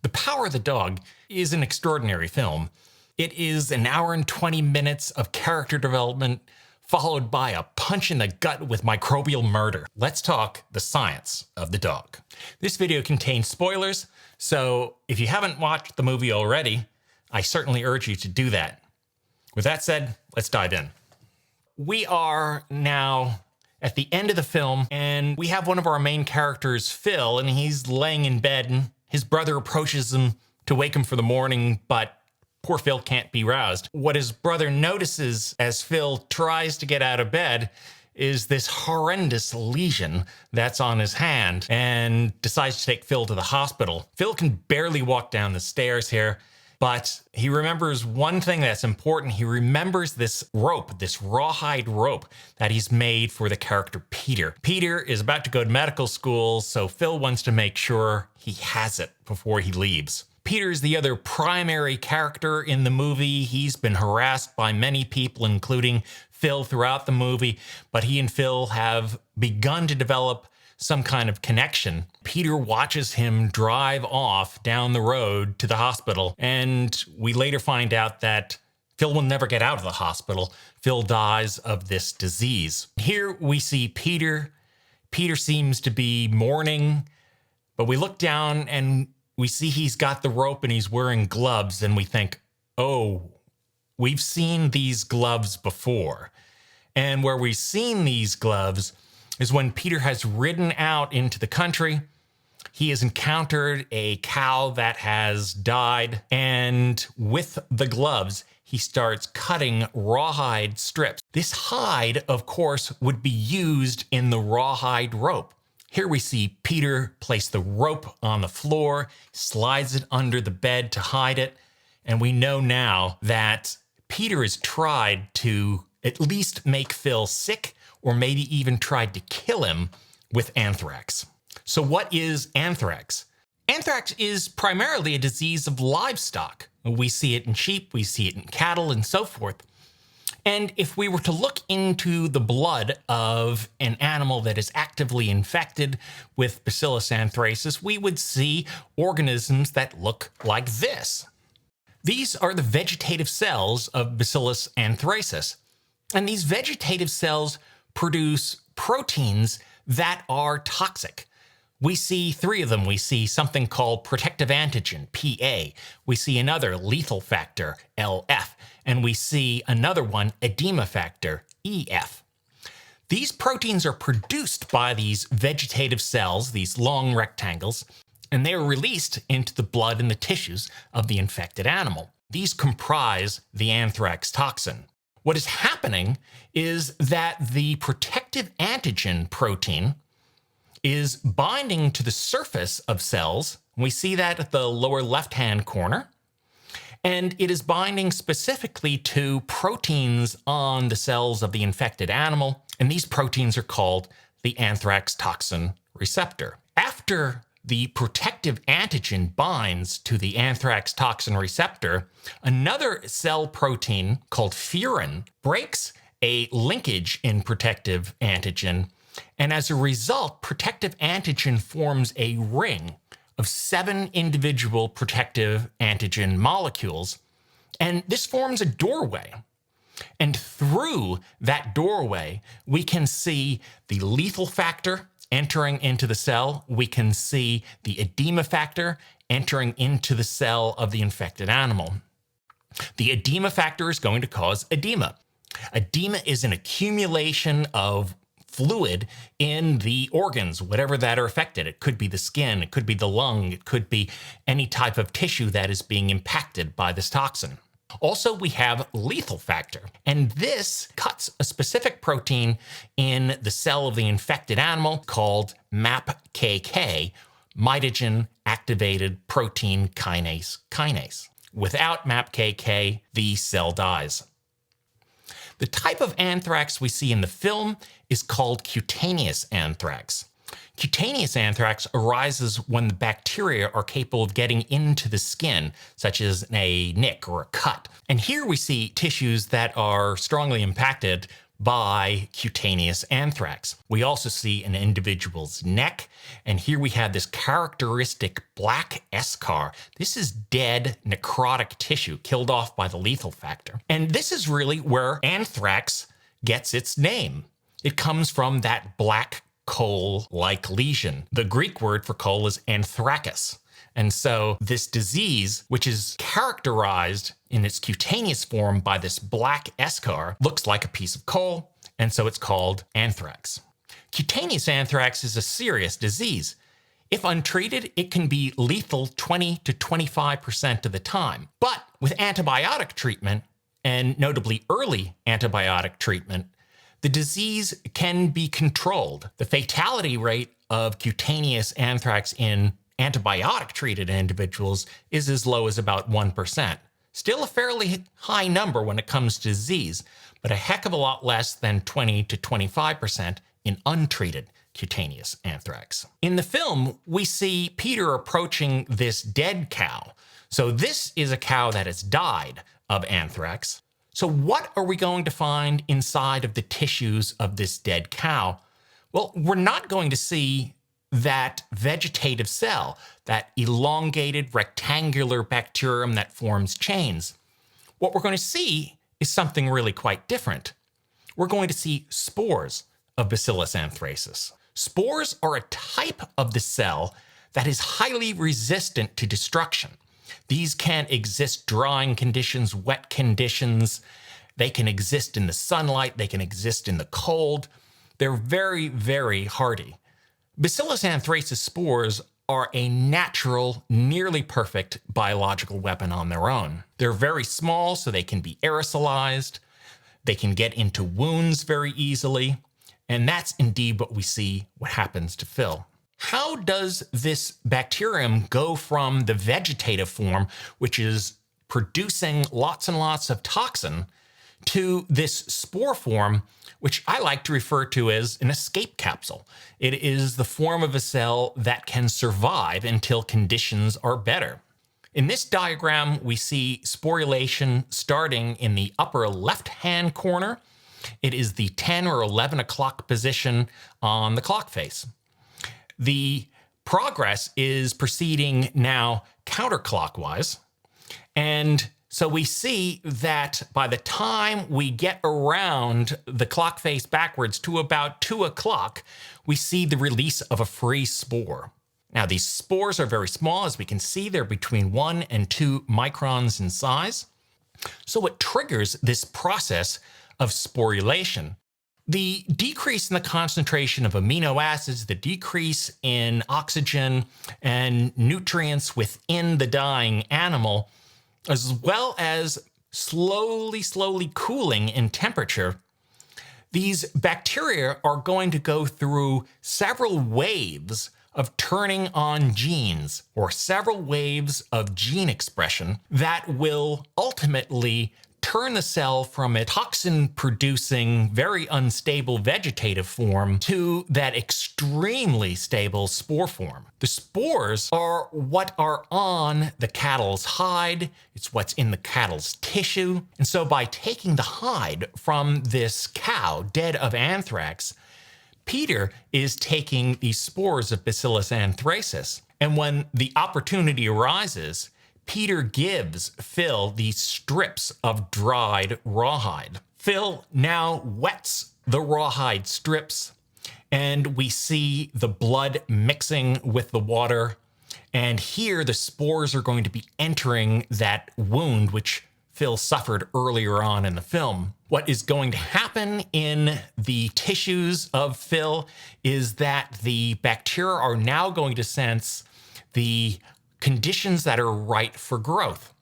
The Power of the Dog is an extraordinary film. It is an hour and 20 minutes of character development, followed by a punch in the gut with microbial murder. Let's talk the science of the dog. This video contains spoilers, so if you haven't watched the movie already, I certainly urge you to do that. With that said, let's dive in. We are now at the end of the film, and we have one of our main characters, Phil, and he's laying in bed, and his brother approaches him to wake him for the morning, but poor Phil can't be roused. What his brother notices as Phil tries to get out of bed is this horrendous lesion that's on his hand, and decides to take Phil to the hospital. Phil can barely walk down the stairs here, but he remembers one thing that's important. He remembers this rope, this rawhide rope that he's made for the character Peter. Peter is about to go to medical school, so Phil wants to make sure he has it before he leaves. Peter is the other primary character in the movie. He's been harassed by many people, including Phil, throughout the movie, but he and Phil have begun to develop some kind of connection. Peter watches him drive off down the road to the hospital, and we later find out that Phil will never get out of the hospital. Phil dies of this disease. Here we see Peter. Peter seems to be mourning, but we look down and we see he's got the rope and he's wearing gloves, and we think, oh, we've seen these gloves before. And where we've seen these gloves is when Peter has ridden out into the country. He has encountered a cow that has died, and with the gloves, he starts cutting rawhide strips. This hide, of course, would be used in the rawhide rope. Here we see Peter place the rope on the floor, slides it under the bed to hide it, and we know now that Peter has tried to at least make Phil sick, or maybe even tried to kill him with anthrax. So what is anthrax? Anthrax is primarily a disease of livestock. We see it in sheep, we see it in cattle, and so forth. And if we were to look into the blood of an animal that is actively infected with Bacillus anthracis, we would see organisms that look like this. These are the vegetative cells of Bacillus anthracis. And these vegetative cells produce proteins that are toxic. We see three of them. We see something called protective antigen, PA. We see another lethal factor, LF. And we see another one, edema factor, EF. These proteins are produced by these vegetative cells, these long rectangles, and they are released into the blood and the tissues of the infected animal. These comprise the anthrax toxin. What is happening is that the protective antigen protein is binding to the surface of cells. We see that at the lower left-hand corner. And it is binding specifically to proteins on the cells of the infected animal. And these proteins are called the anthrax toxin receptor. After the protective antigen binds to the anthrax toxin receptor, another cell protein called furin breaks a linkage in protective antigen, and as a result, protective antigen forms a ring of 7 individual protective antigen molecules, and this forms a doorway. And through that doorway, we can see the lethal factor entering into the cell. We can see the edema factor entering into the cell of the infected animal. The edema factor is going to cause edema. Edema is an accumulation of fluid in the organs, whatever that are affected. It could be the skin, it could be the lung, it could be any type of tissue that is being impacted by this toxin. Also, we have lethal factor, and this cuts a specific protein in the cell of the infected animal called MAPKK, mitogen activated protein kinase. Without MAPKK, the cell dies. The type of anthrax we see in the film is called cutaneous anthrax. Cutaneous anthrax arises when the bacteria are capable of getting into the skin, such as a nick or a cut. And here we see tissues that are strongly impacted by cutaneous anthrax. We also see an individual's neck, and here we have this characteristic black eschar. This is dead necrotic tissue killed off by the lethal factor. And this is really where anthrax gets its name. It comes from that black coal-like lesion. The Greek word for coal is anthracus. And so this disease, which is characterized in its cutaneous form by this black eschar, looks like a piece of coal, and so it's called anthrax. Cutaneous anthrax is a serious disease. If untreated, it can be lethal 20 to 25% of the time. But with antibiotic treatment, and notably early antibiotic treatment, the disease can be controlled. The fatality rate of cutaneous anthrax in antibiotic-treated individuals is as low as about 1%. Still a fairly high number when it comes to disease, but a heck of a lot less than 20 to 25% in untreated cutaneous anthrax. In the film, we see Peter approaching this dead cow. So this is a cow that has died of anthrax. So what are we going to find inside of the tissues of this dead cow? Well, we're not going to see that vegetative cell, that elongated rectangular bacterium that forms chains. What we're going to see is something really quite different. We're going to see spores of Bacillus anthracis. Spores are a type of the cell that is highly resistant to destruction. These can exist drying conditions, wet conditions. They can exist in the sunlight. They can exist in the cold. They're very, very hardy. Bacillus anthracis spores are a natural, nearly perfect biological weapon on their own. They're very small, so they can be aerosolized. They can get into wounds very easily. And that's indeed what we see what happens to Phil. How does this bacterium go from the vegetative form, which is producing lots and lots of toxin, to this spore form, which I like to refer to as an escape capsule? It is the form of a cell that can survive until conditions are better. In this diagram, we see sporulation starting in the upper left-hand corner. It is the 10 or 11 o'clock position on the clock face. The progress is proceeding now counterclockwise. And so we see that by the time we get around the clock face backwards to about 2 o'clock, we see the release of a free spore. Now, these spores are very small. As we can see, they're between 1 and 2 microns in size. So it triggers this process of sporulation. The decrease in the concentration of amino acids, the decrease in oxygen and nutrients within the dying animal, as well as slowly cooling in temperature, these bacteria are going to go through several waves of turning on genes, or several waves of gene expression that will ultimately turn the cell from a toxin-producing, very unstable vegetative form to that extremely stable spore form. The spores are what are on the cattle's hide. It's what's in the cattle's tissue. And so by taking the hide from this cow dead of anthrax, Peter is taking these spores of Bacillus anthracis. And when the opportunity arises, Peter gives Phil these strips of dried rawhide. Phil now wets the rawhide strips, and we see the blood mixing with the water. And here the spores are going to be entering that wound which Phil suffered earlier on in the film. What is going to happen in the tissues of Phil is that the bacteria are now going to sense the conditions that are right for growth.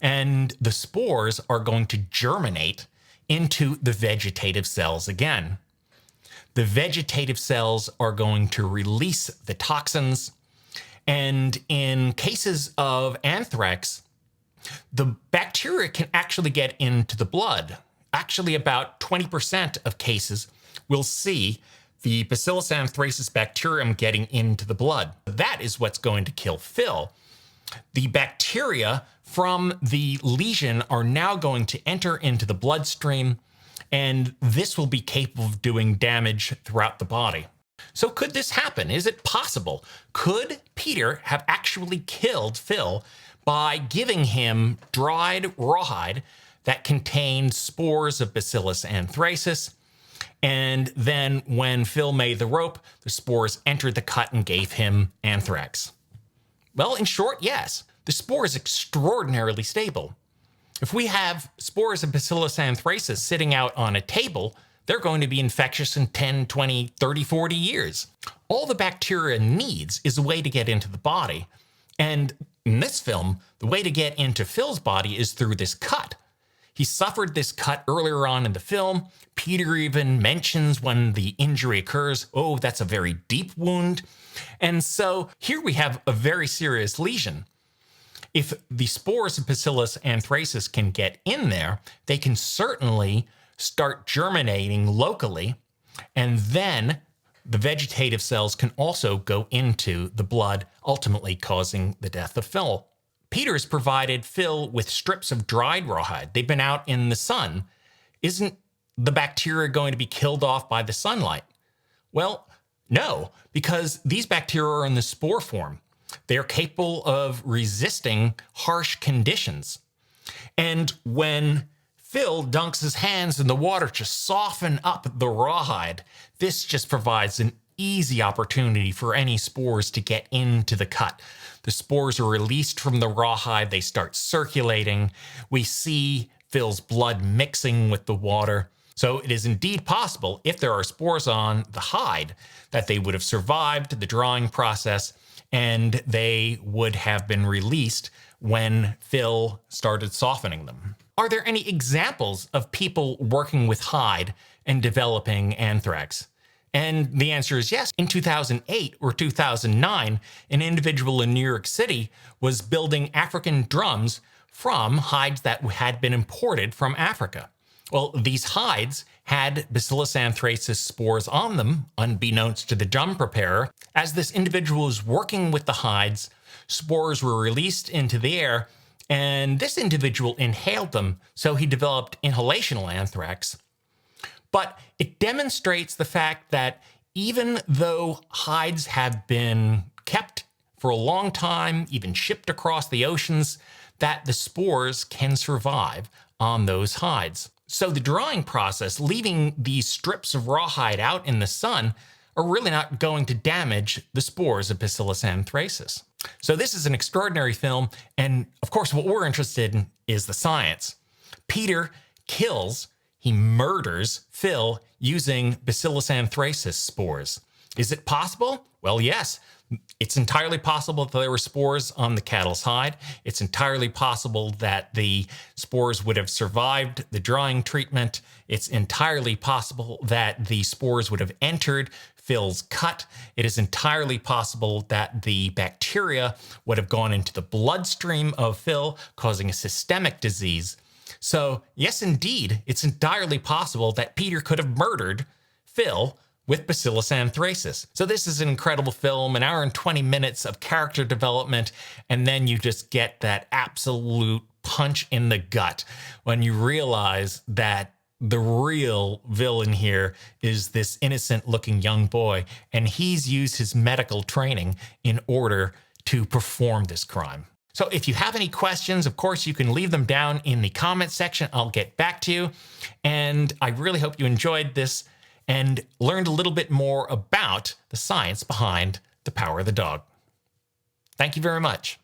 And the spores are going to germinate into the vegetative cells again. The vegetative cells are going to release the toxins. And in cases of anthrax, the bacteria can actually get into the blood. Actually, about 20% of cases will see the Bacillus anthracis bacterium getting into the blood. That is what's going to kill Phil. The bacteria from the lesion are now going to enter into the bloodstream and this will be capable of doing damage throughout the body. So could this happen? Is it possible? Could Peter have actually killed Phil by giving him dried rawhide that contained spores of Bacillus anthracis? And then when Phil made the rope, the spores entered the cut and gave him anthrax. Well, in short, yes. The spore is extraordinarily stable. If we have spores of Bacillus anthracis sitting out on a table, they're going to be infectious in 10, 20, 30, 40 years. All the bacteria needs is a way to get into the body. And in this film, the way to get into Phil's body is through this cut. He suffered this cut earlier on in the film. Peter even mentions when the injury occurs, oh, that's a very deep wound. And so here we have a very serious lesion. If the spores of Bacillus anthracis can get in there, they can certainly start germinating locally, and then the vegetative cells can also go into the blood, ultimately causing the death of Phil. Peter's provided Phil with strips of dried rawhide. They've been out in the sun. Isn't the bacteria going to be killed off by the sunlight? Well, no, because these bacteria are in the spore form. They are capable of resisting harsh conditions. And when Phil dunks his hands in the water to soften up the rawhide, this just provides an easy opportunity for any spores to get into the cut. The spores are released from the rawhide, they start circulating. We see Phil's blood mixing with the water. So it is indeed possible, if there are spores on the hide, that they would have survived the drying process and they would have been released when Phil started softening them. Are there any examples of people working with hide and developing anthrax? And the answer is yes. In 2008 or 2009, an individual in New York City was building African drums from hides that had been imported from Africa. Well, these hides had Bacillus anthracis spores on them, unbeknownst to the drum preparer. As this individual was working with the hides, spores were released into the air, and this individual inhaled them, so he developed inhalational anthrax. But it demonstrates the fact that even though hides have been kept for a long time, even shipped across the oceans, that the spores can survive on those hides. So the drying process, leaving these strips of rawhide out in the sun, are really not going to damage the spores of Bacillus anthracis. So this is an extraordinary film, and of course what we're interested in is the science. Peter he murders Phil using Bacillus anthracis spores. Is it possible? Well, yes. It's entirely possible that there were spores on the cattle's hide. It's entirely possible that the spores would have survived the drying treatment. It's entirely possible that the spores would have entered Phil's cut. It is entirely possible that the bacteria would have gone into the bloodstream of Phil, causing a systemic disease. So, yes, indeed, it's entirely possible that Peter could have murdered Phil with Bacillus anthracis. So this is an incredible film, an hour and 20 minutes of character development, and then you just get that absolute punch in the gut when you realize that the real villain here is this innocent-looking young boy, and he's used his medical training in order to perform this crime. So if you have any questions, of course, you can leave them down in the comment section. I'll get back to you. And I really hope you enjoyed this and learned a little bit more about the science behind the power of the dog. Thank you very much.